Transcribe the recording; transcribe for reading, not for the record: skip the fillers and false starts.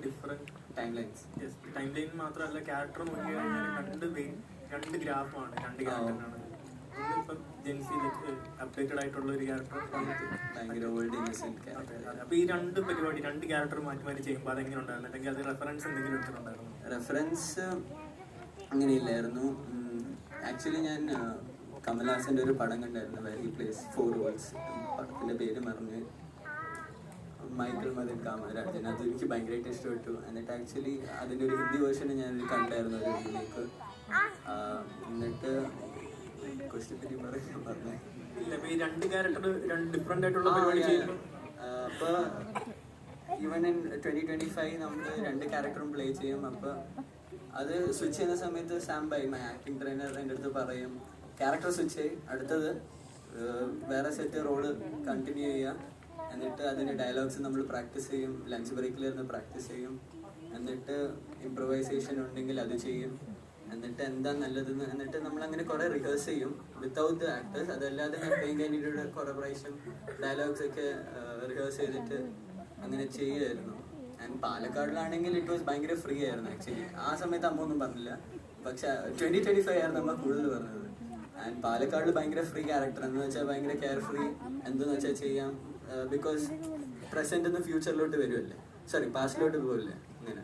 Different time lines. Time line മാത്രമല്ല, character നോക്കി കഴിഞ്ഞാൽ രണ്ട് ഗ്രാഫാണ്, രണ്ട് ക്യാരക്ടറിനാണ്. ഇപ്പം ജെൻസിയിലേക്ക് അപ്ഡേറ്റഡ് ആയിട്ടുള്ള ഒരു ക്യാരക്ടർ, ഭയങ്കര ഓൾഡ് ഇന്നസെന്റ് ക്യാരക്ടർ. അപ്പൊ ഈ രണ്ട് പരിപാടി, രണ്ട് ക്യാരക്ടർ മാറ്റി മാറ്റി ചെയ്യുമ്പോൾ അതെങ്ങനെ ഉണ്ടായിരുന്നു? അല്ലെങ്കിൽ അത് റെഫറൻസ് എന്തെങ്കിലും എടുത്തിട്ടുണ്ടായിരുന്നു? റെഫറൻസ് അങ്ങനെയില്ലായിരുന്നു. ആക്ച്വലി ഞാൻ കമൽഹാസന്റെ ഒരു പടം കണ്ടായിരുന്നു, വെരി പ്ലേസ് 4 വേൾഡ്സ്. പടത്തിന്റെ പേര് മറന്ന്, മൈക്കിൾ മദൻ കാമരാജൻ. അത് എനിക്ക് ഭയങ്കരമായിട്ട് ഇഷ്ടപ്പെട്ടു. എന്നിട്ട് ആക്ച്വലി അതിൻ്റെ ഒരു ഹിന്ദി വേർഷൻ ഞാൻ കണ്ടായിരുന്നു, ഒരു ഇതിലേക്ക്. എന്നിട്ട് ക്വസ്റ്റ്യൻ പറഞ്ഞേ ഇല്ല, ഈ രണ്ട് ക്യാരക്ടർ രണ്ട് ഡിഫറെന്റ് ആയിട്ടുള്ള പരിപാടി ചെയ്യുമ്പോൾ അപ്പോൾ ഈവൻ ഇൻ 2025 നമ്മൾ രണ്ട് ക്യാരക്ടറും പ്ലേ ചെയ്യും. അപ്പോൾ അത് സ്വിച്ച് ചെയ്യുന്ന സമയത്ത് Sam by my acting trainer എൻ്റെ അടുത്ത് പറയും, ക്യാരക്ടർ സ്വിച്ച് ചെയ്യും, അടുത്തത് വേറെ സെറ്റ് റോള് കണ്ടിന്യൂ ചെയ്യുക. എന്നിട്ട് അതിൻ്റെ ഡയലോഗ്സ് നമ്മൾ പ്രാക്ടീസ് ചെയ്യും, ലഞ്ച് ബ്രേക്കിലിരുന്ന് പ്രാക്ടീസ് ചെയ്യും. എന്നിട്ട് ഇംപ്രവൈസേഷൻ ഉണ്ടെങ്കിൽ അത് ചെയ്യും. എന്നിട്ട് എന്താ നല്ലതെന്ന് എന്നിട്ട് നമ്മളങ്ങനെ കുറേ റിഹേഴ്സ് ചെയ്യും വിത്തൗട്ട് ദ ആക്ടേഴ്സ്. അതല്ലാതെ ഞാൻ പെയിൻ കഴിഞ്ഞിട്ട് കുറേ പ്രാവശ്യം ഡയലോഗ്സ് ഒക്കെ റിഹേഴ്സ് ചെയ്തിട്ട് അങ്ങനെ ചെയ്യുമായിരുന്നു. ആൻഡ് പാലക്കാടിലാണെങ്കിൽ ഇറ്റ് വാസ് ഭയങ്കര ഫ്രീ ആയിരുന്നു ആക്ച്വലി. ആ സമയത്ത് അമ്മ ഒന്നും പറഞ്ഞില്ല, പക്ഷെ 2025 ആയിരുന്നു നമ്മൾ കൂടുതൽ പറഞ്ഞത്. ആൻഡ് പാലക്കാടിൽ ഭയങ്കര ഫ്രീ ക്യാരക്ടർ എന്ന് വെച്ചാൽ ഭയങ്കര കെയർ ഫ്രീ, എന്തെന്ന് വെച്ചാൽ ചെയ്യാം. ബിക്കോസ് പ്രസന്റ് നിന്ന് ഫ്യൂച്ചറിലോട്ട് വരുമല്ലേ, സോറി പാസ്റ്റിലോട്ട് പോകല്ലേ, അങ്ങനെ.